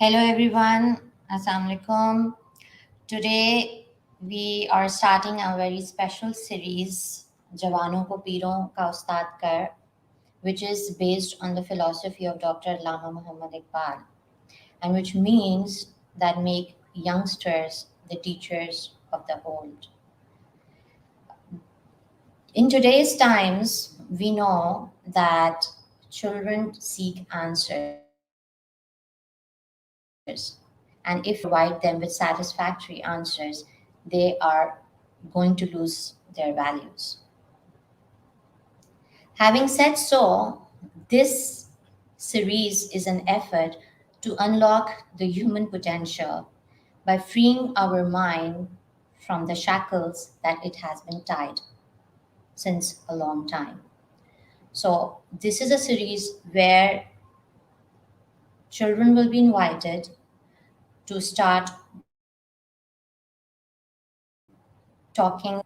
Hello everyone, Assalamu alaikum. Today we are starting a very special series, जवानों को पीरों का उस्ताद कर, which is based on the philosophy of Dr. Allama Muhammad Iqbal, and which means that make youngsters the teachers of the old. In today's times, we know that children seek answers, and if we don't provide them with satisfactory answers, they are going to lose their values. Having said so, this series is an effort to unlock the human potential by freeing our mind from the shackles that it has been tied since a long time. So, this is a series where children will be invited to start talking,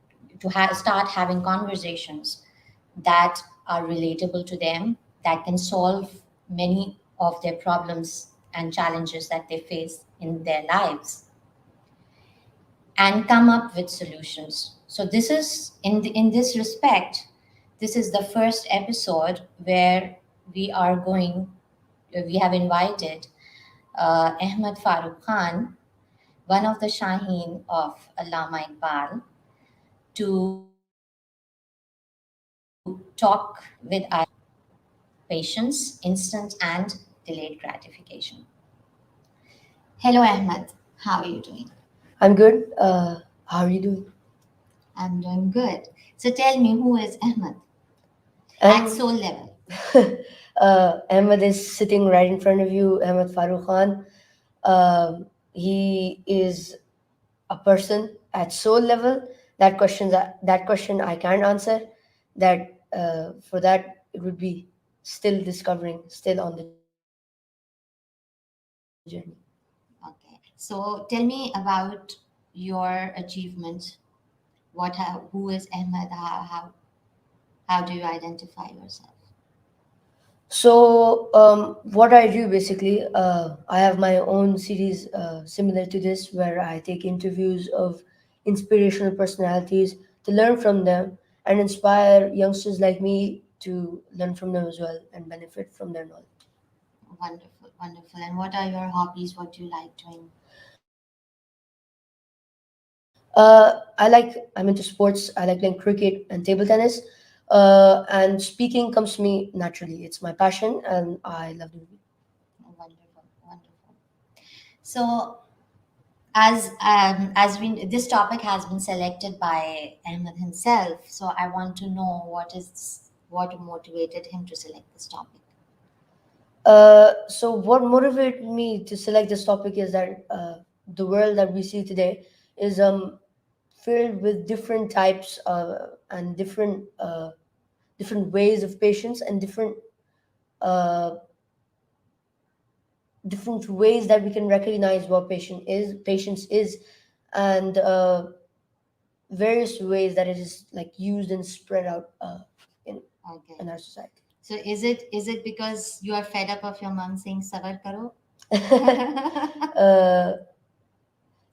start having conversations that are relatable to them, that can solve many of their problems and challenges that they face in their lives, and come up with solutions. So this is in this respect, this is the first episode where we have invited Ahmed Farooq Khan, one of the Shaheen of Allama Iqbal, to talk with us patience, instant and delayed gratification. Hello, Ahmed. How are you doing? I'm good. How are you doing? I'm doing good. So tell me, who is Ahmed at And soul level? Ahmed is sitting right in front of you, Ahmed Farooq Khan. He is a person at soul level. That question I can't answer. That for that it would be still discovering, still on the journey. Okay. So tell me about your achievement. Who is Ahmed? How do you identify yourself? So, what I do basically, I have my own series similar to this where I take interviews of inspirational personalities to learn from them and inspire youngsters like me to learn from them as well and benefit from their knowledge. Wonderful, wonderful. And what are your hobbies? What do you like doing? I'm into sports. I like playing cricket and table tennis. And speaking comes to me naturally. It's my passion and I love doing it. Wonderful, wonderful. So, as we this topic has been selected by Ahmed himself, so I want to know what motivated him to select this topic. So what motivated me to select this topic is that the world that we see today is filled with different types and different ways of patience and uh, different ways that we can recognize what patience is, and various ways that it is like used and spread out in Okay. in our society. So is it because you are fed up of your mom saying "sabar karo"? uh,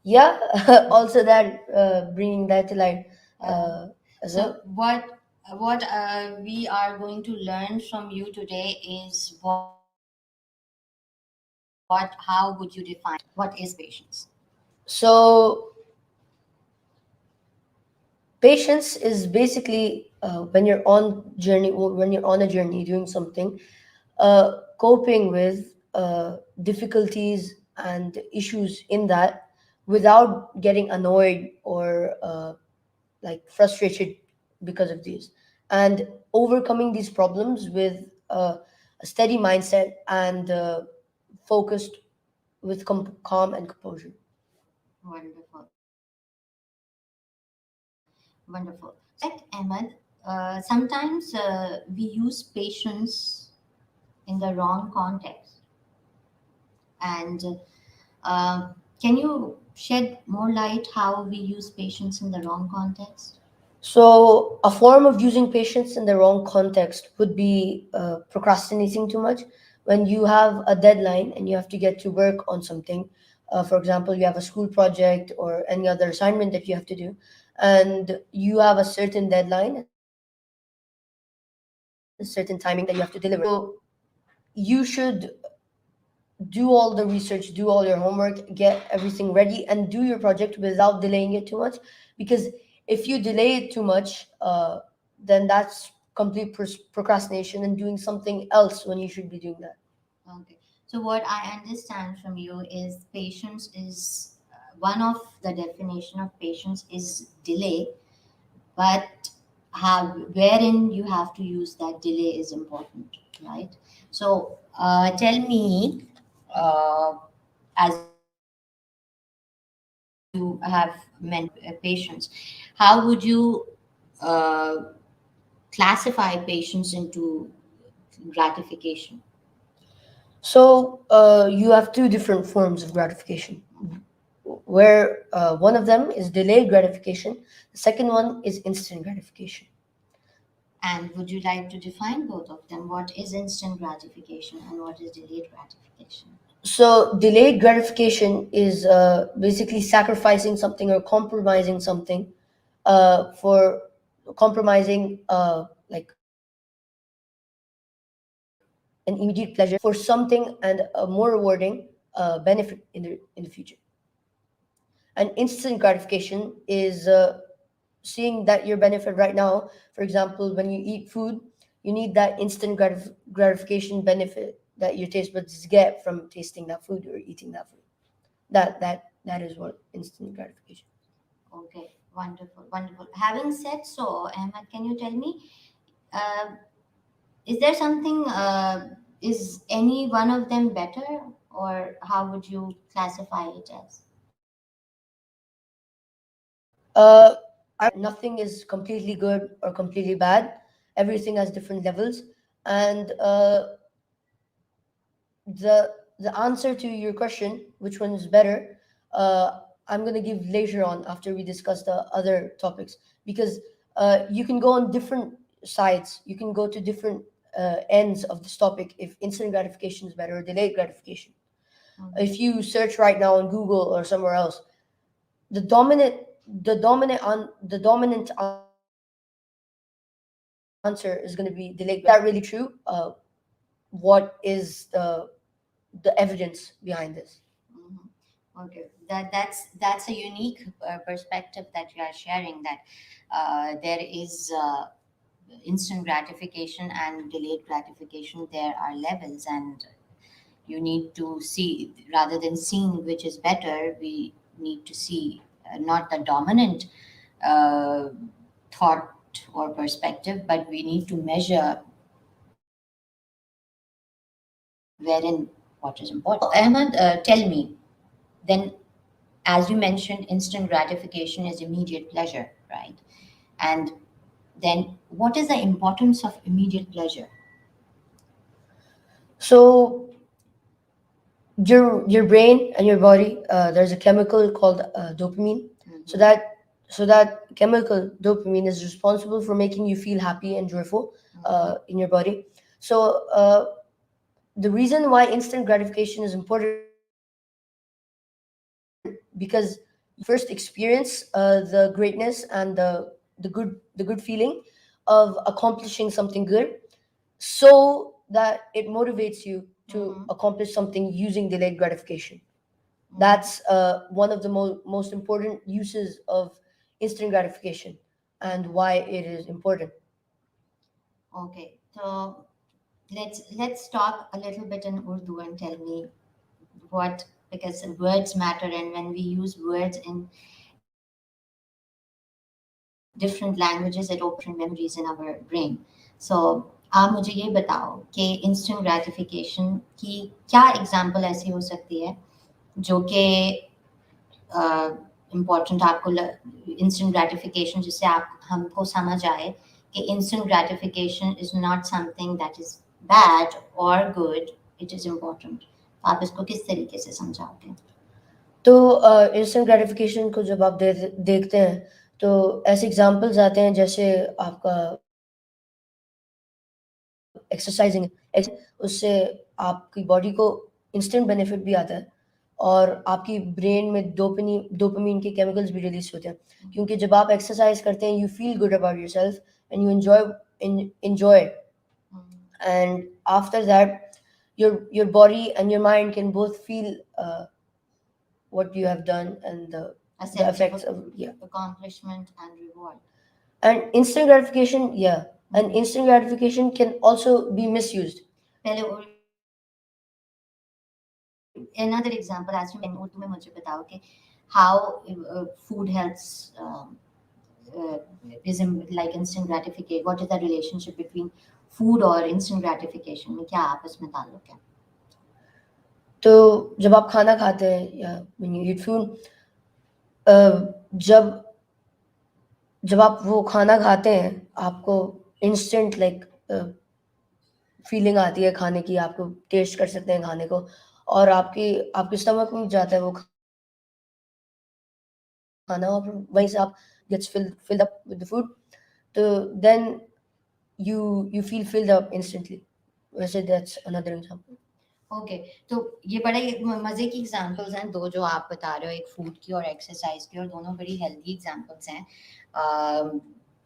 yeah, also that bringing that to light as So well. what we are going to learn from you today is how would you define what is patience? So patience is basically when you're on a journey doing something, coping with difficulties and issues in that without getting annoyed or like frustrated because of these, and overcoming these problems with a steady mindset and focused with calm and composure. Wonderful, wonderful. So Ahmed, sometimes we use patience in the wrong context, and can you shed more light how we use patience in the wrong context? So, a form of using patience in the wrong context would be procrastinating too much, when you have a deadline and you have to get to work on something. For example, you have a school project or any other assignment that you have to do, and you have a certain deadline, a certain timing that you have to deliver it. So you should do all the research, do all your homework, get everything ready, and do your project without delaying it too much. Because if you delay it too much, then that's complete procrastination and doing something else when you should be doing that. Okay. So what I understand from you is patience is one of the definition of patience is delay, but how wherein you have to use that delay is important, right? So tell me, as you have mentioned patience, how would you uh, classify patience into gratification? So you have two different forms of gratification, where one of them is delayed gratification, the second one is instant gratification. And would you like to define both of them? What is instant gratification and what is delayed gratification? So delayed gratification is basically sacrificing something or compromising something, for compromising like an immediate pleasure for something and a more rewarding benefit in the future. And instant gratification is seeing that your benefit right now. For example, when you eat food, you need that instant gratification benefit that your taste buds get from tasting that food or eating that food. That is what instant gratification. Okay, wonderful, wonderful. Having said so, Ahmed, can you tell me, uh, is there something, is any one of them better, or how would you classify it as? Uh, I would say that nothing is completely good or completely bad. Everything has different levels, and the answer to your question, which one is better, I'm gonna give later on after we discuss the other topics, because you can go on different sides. You can go to different ends of this topic if instant gratification is better or delayed gratification. If you search right now on Google or somewhere else, the dominant the dominant answer is going to be delayed gratification. Is that really true? What is the evidence behind this? Mhm. Okay, that's a unique perspective that you are sharing. That there is instant gratification and delayed gratification. There are levels, and you need to see rather than seeing which is better. We need to see not the dominant uh, thought or perspective, but we need to measure wherein what is important. So, Ahmed, tell me then, as you mentioned, instant gratification is immediate pleasure, right? And then what is the importance of immediate pleasure? So your brain and your body, there's a chemical called dopamine. So Mhm. that chemical dopamine is responsible for making you feel happy and joyful in your body. So the reason why instant gratification is important, because you first experience the greatness and the good feeling of accomplishing something good, so that it motivates you to Mhm. accomplish something using delayed gratification. Mhm. That's one of the most important uses of instant gratification and why it is important. Okay, so let's talk a little bit in Urdu and tell me what, because words matter, and when we use words in different languages, it opens different memories in our brain. So आप मुझे ये बताओ कि instant gratification की क्या example ऐसी हो सकती है जो कि इम्पोर्टेंट आपको, इंस्टेंट ग्रेटिफिकेशन जिससे आप हमको समझ आए कि instant gratification is not something that is bad और गुड, इट इज इम्पोर्टेंट। आप इसको किस तरीके से समझाओगे? तो इंस्टेंट ग्रेटिफिकेशन को जब आप देखते हैं, तो ऐसे एग्जांपल्स आते हैं जैसे आपका एक्सरसाइजिंग। उससे आपका आपकी बॉडी को इंस्टेंट बेनिफिट भी आता है और आपकी ब्रेन में डोपामीन के केमिकल्स भी रिलीज होते हैं, क्योंकि जब आप एक्सरसाइज करते हैं you feel good about yourself and you enjoy it. And after that your body and your mind can both feel what you have done and A the sense of effects of accomplishment and reward. and instant gratification, and instant gratification can also be misused. पहले और another example as you Urdu में मुझे बताओ कि how food helps is like instant gratification. What is the relationship between food और instant gratification में क्या आपस में ताल्लुक है? तो जब आप खाना खाते हैं या when you eat food, जब जब आप वो खाना खाते हैं आपको इंस्टेंट लाइक फीलिंग आती है खाने की, आपको टेस्ट कर सकते हैं खाने को और आपके स्टमक में जाता है वो खाना और वहीं से आप gets filled up with the food, तो then you feel filled up instantly. वैसे that's another example. ओके तो ये बड़ा ही मजे की एग्जांपल्स हैं दो जो आप बता रहे हो, एक फूड की और एक्सरसाइज की, और दोनों बड़ी हेल्दी एग्जांपल्स हैं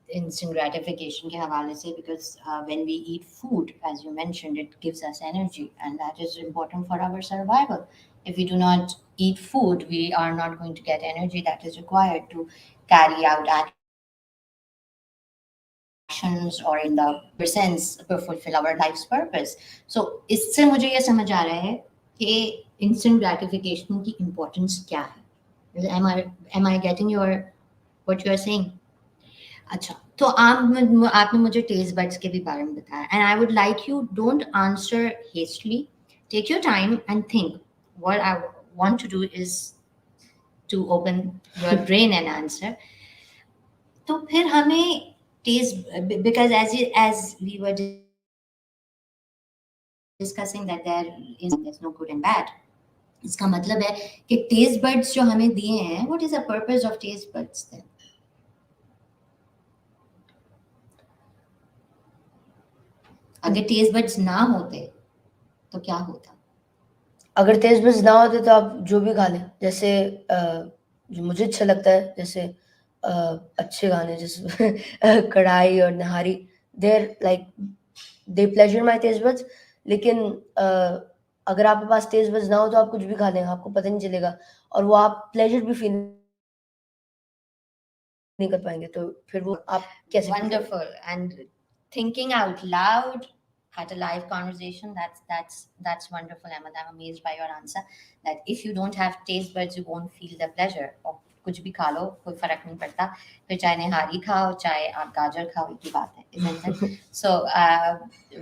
instant gratification के हवाले से, because when we eat food, as you mentioned, it gives us energy and that is important for our survival. If we do not eat food, we are not going to get energy that is required to carry out actions or in the sense fulfill our life's purpose. So इससे मुझे ये समझ आ रहा है कि instant gratification की importance क्या है. Am I getting what you are saying? अच्छा, तो आपने मुझे टेस्ट बड्स के भी बारे में बताया, and I would like you don't answer hastily, take your time and think. What I want to do is to open your brain and answer. तो फिर हमें taste, because as we were discussing that there is no good and bad, इसका मतलब है कि taste buds जो हमें दिए हैं, what is the purpose of taste buds then? अगर टेस्ट बड्स ना होते तो क्या होता? अगर टेस्ट बड्स ना होते तो आप जो भी खा लें, जैसे जो मुझे अच्छा लगता है, जैसे अच्छे गाने जैसे कढ़ाई और nahari, they're like they pleasure my taste buds. लेकिन अगर आपके पास टेस्ट बड्स ना हो तो आप कुछ भी खा लें, आपको पता नहीं चलेगा और वो आप प्लेजर भी फील नहीं कर पाएंगे. तो फिर वो आप कैसे? Wonderful. And thinking out loud at a live conversation, that's wonderful, Ahmed. I'm amazed by your answer that if you don't have taste buds you won't feel the pleasure. और कुछ भी खा लो कोई फर्क नहीं पड़ता, फिर चाहे निहारी खाओ चाहे आप गाजर खाओ, एक ही बात है, isn't it? So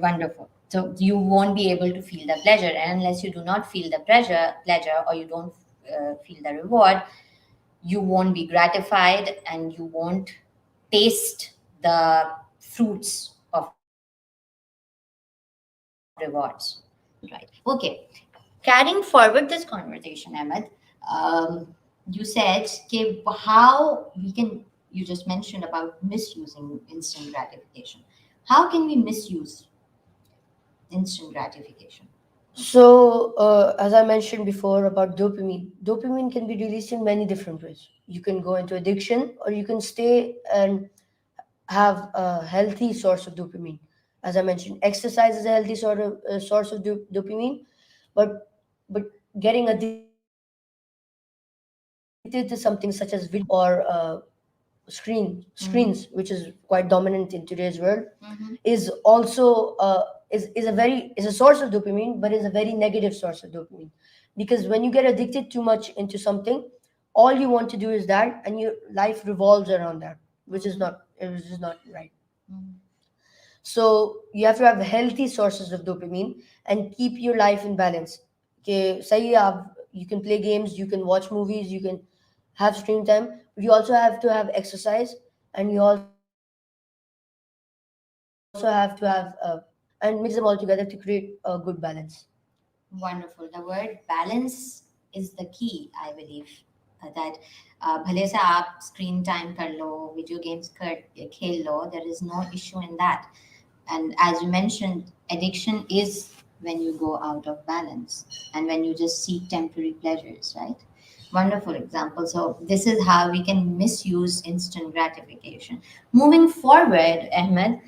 wonderful. So you won't be able to feel the pleasure, and unless you do not feel the pleasure or you don't feel the reward, you won't be gratified and you won't taste the fruits of rewards. Right. Okay. Carrying forward this conversation, Ahmed, you said how we can, you just mentioned about misusing instant gratification. How can we misuse instant gratification? So, as I mentioned before about dopamine can be released in many different ways. You can go into addiction, or you can stay and have a healthy source of dopamine. As I mentioned, exercise is a healthy source of dopamine, but getting addicted to something such as video or screens, which is quite dominant in today's world, is also is a source of dopamine, but is a very negative source of dopamine, because when you get addicted too much into something, all you want to do is that, and your life revolves around that, which is not right. So you have to have healthy sources of dopamine and keep your life in balance. Okay, say you can play games, you can watch movies, you can have screen time, but you also have to have exercise, and you also have to have and mix them all together to create a good balance. Wonderful. The word balance is the key, I believe. That भले से आप screen time कर लो, video games खेल लो, there is no issue in that. And as you mentioned, addiction is when you go out of balance and when you just seek temporary pleasures, right? Wonderful example. So this is how we can misuse instant gratification. Moving forward, Ahmed,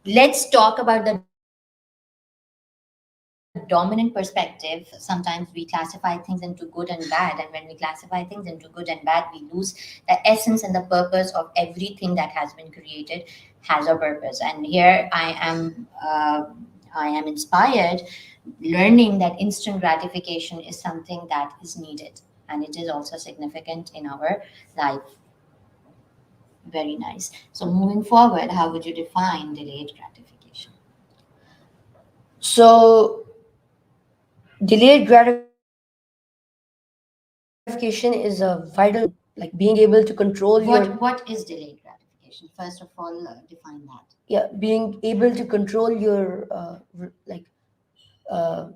let's talk about the dominant perspective. Sometimes we classify things into good and bad, and when we classify things into good and bad, we lose the essence and the purpose of everything that has been created has a purpose. And here I am inspired, learning that instant gratification is something that is needed, and it is also significant in our life. Very nice. So moving forward, how would you define delayed gratification? So, delayed gratification is a vital like being able to control your What is delayed gratification? First of all, define that. being able to control uh,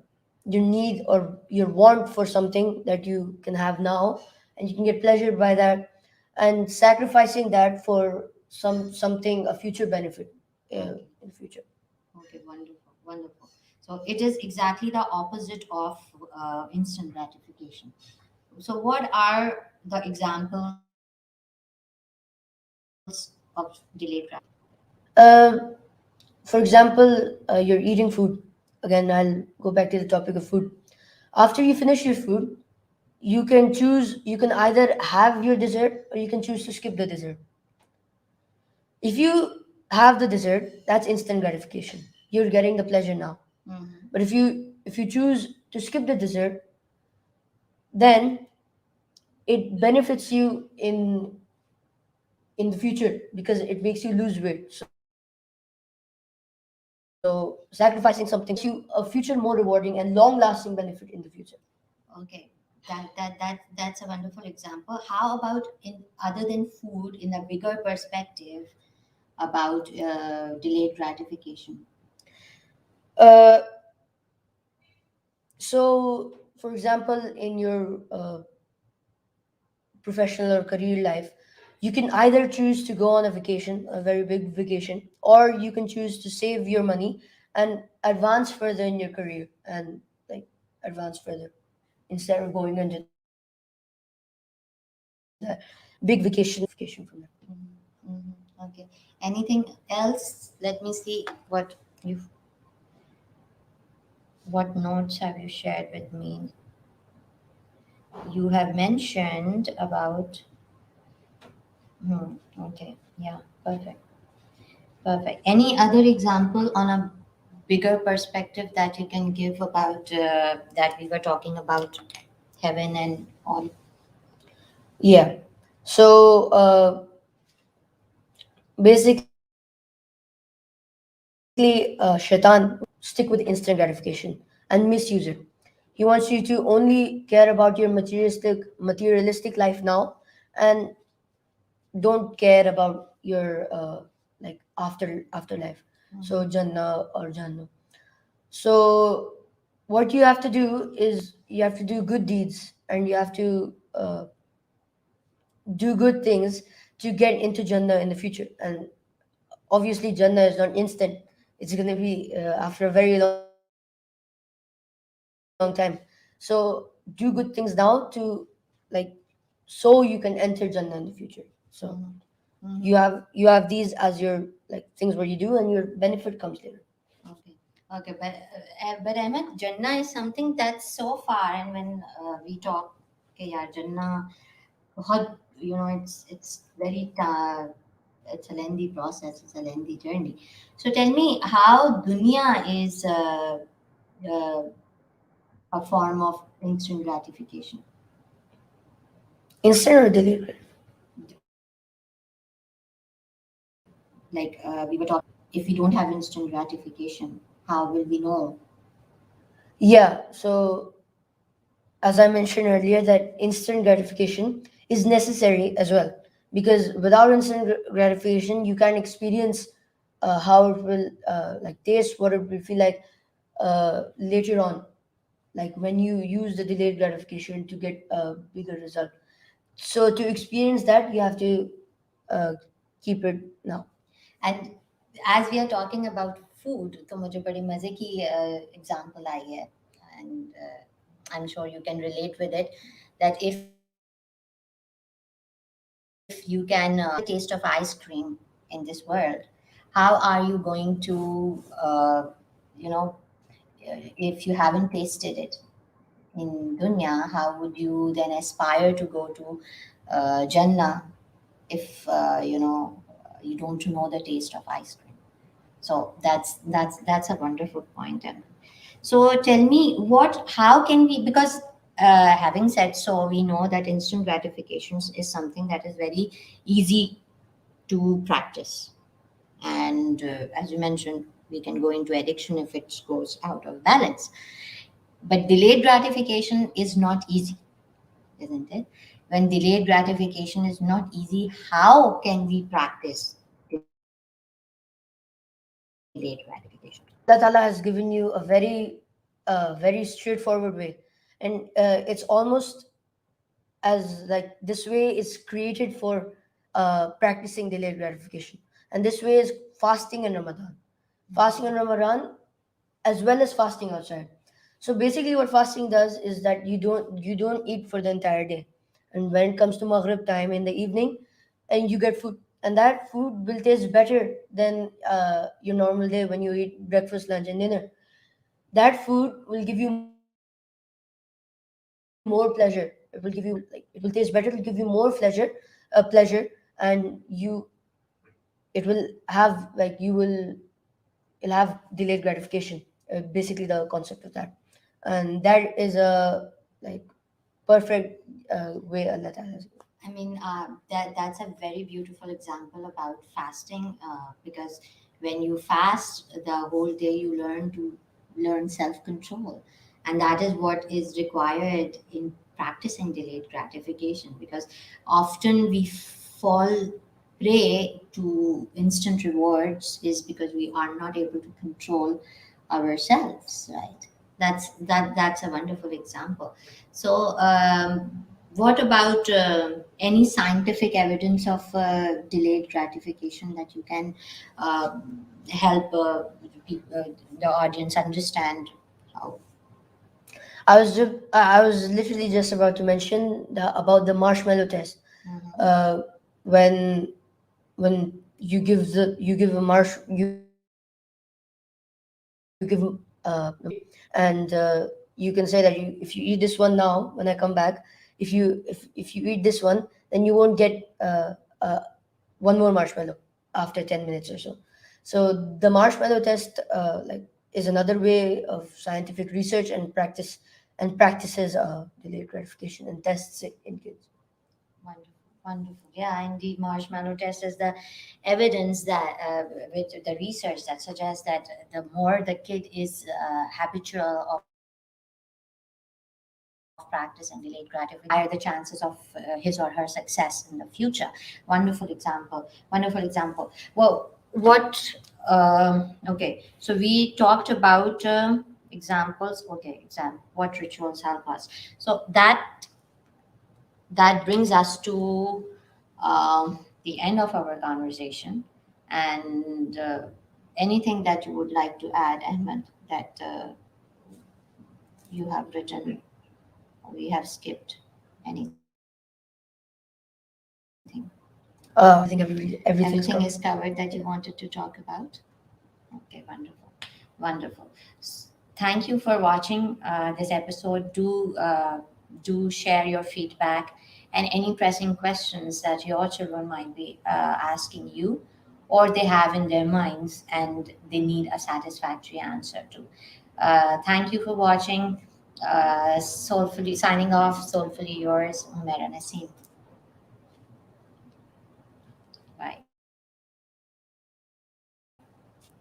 your need or your want for something that you can have now, and you can get pleasured by that, and sacrificing that for something a future benefit Okay. in the future. Okay, wonderful, wonderful. So it is exactly the opposite of instant gratification. So what are the examples of delayed gratification? uh, for example, you're eating food. Again, I'll go back to the topic of food. After you finish your food, you can either have your dessert or you can choose to skip the dessert. If you have the dessert, that's instant gratification. You're getting the pleasure now. Mhm. But if you choose to skip the dessert, then it benefits you in the future because it makes you lose weight. So sacrificing something gives you a future more rewarding and long lasting benefit in the future. Okay, that's a wonderful example. How about in other than food, in a bigger perspective about delayed gratification? Uh, so, for example, in your professional or career life, you can either choose to go on a vacation, a very big vacation, or you can choose to save your money and advance further in your career and like advance further instead of going into that big vacation and getting gratification from that. Mhm, mhm. Okay. Anything else? Let me see what notes have you shared with me. You have mentioned about. Okay. Yeah. Perfect. Perfect. Any other example on a bigger perspective that you can give about that we were talking about heaven and all? Yeah. So basically, Shaitan stick with instant gratification and misuse it. He wants you to only care about your materialistic life now, and don't care about your like afterlife. So Mhm. Jannah or Jannah. So what you have to do is you have to do good deeds and you have to do good things to get into Jannah in the future. And obviously, Jannah is not instant. It's going to be after a very long time. So do good things now to like so you can enter Jannah in the future. So Mhm. you Mhm. have these as your like things where you do and your benefit comes later. Okay. Okay, but Ahmed, Jannah is something that's so far, and when we talk, okay, yeah, Jannah, it's very it's a lengthy process, it's a lengthy journey. So tell me how dunya is uh, a form of instant gratification. Instant or delayed? Like we were talking about, if we don't have instant gratification, how will we know? Yeah. So as I mentioned earlier, that instant gratification is necessary as well because without instant gratification, you can experience how it will like taste, what it will feel like later on, like when you use the delayed gratification to get a bigger result. So to experience that, you have to uh, keep it now. And as we are talking about food, तो मुझे बड़ी मज़े की example आई है, and I'm sure you can relate with it, that if you can the taste of ice cream in this world, how are you going to, you know, if you haven't tasted it in dunya, how would you then aspire to go to Jannah if you don't know the taste of ice cream? So that's a wonderful point. And so tell me, how can we, because having said so, we know that instant gratifications is something that is very easy to practice. And as you mentioned, we can go into addiction if it goes out of balance. But delayed gratification is not easy, isn't it? When delayed gratification is not easy, how can we practice delayed gratification? Allah Ta'ala has given you a very straightforward way, and it's almost as like this way is created for practicing delayed gratification, and this way is fasting in Ramadan, fasting in Ramadan as well as fasting outside. So basically, what fasting does is that you don't eat for the entire day, and when it comes to Maghrib time in the evening, and you get food, and that food will taste better than your normal day when you eat breakfast, lunch, and dinner. That food will give you more pleasure. It will give you it will taste better. It will give you more pleasure, and it will have like you'll have delayed gratification. Basically, the concept of that, and that is a like perfect way Allah Ta'ala has. I mean, that's a very beautiful example about fasting, because when you fast the whole day, you learn self control, and that is what is required in practicing delayed gratification. Because often we fall prey to instant rewards is because we are not able to control ourselves, right? That's a wonderful example. So, what about any scientific evidence of delayed gratification that you can help the audience understand how? I was literally just about to mention about the marshmallow test. Mhm. When you give a marsh you give and you can say that if you eat this one now when I come back, if you eat this one, then you won't get one more marshmallow after 10 minutes or so. So the marshmallow test like is another way of scientific research and practices delayed gratification and tests it in kids. Wonderful, wonderful. Yeah, indeed, marshmallow test is the evidence that with the research that suggests that the more the kid is habitual of practicing delayed gratification, higher the chances of his or her success in the future. Wonderful example. Wonderful example. Well, okay, so we talked about examples. Okay, what rituals help us. So that brings us to the end of our conversation. And anything that you would like to add, Ahmed, that you have written, we have skipped anything? I think everything's Everything covered. is covered that you wanted to talk about? Okay, wonderful. Wonderful. Thank you for watching this episode. Do share your feedback and any pressing questions that your children might be asking you, or they have in their minds and they need a satisfactory answer to. Thank you for watching. Soulfully signing off. Soulfully yours, Umaira Naseem.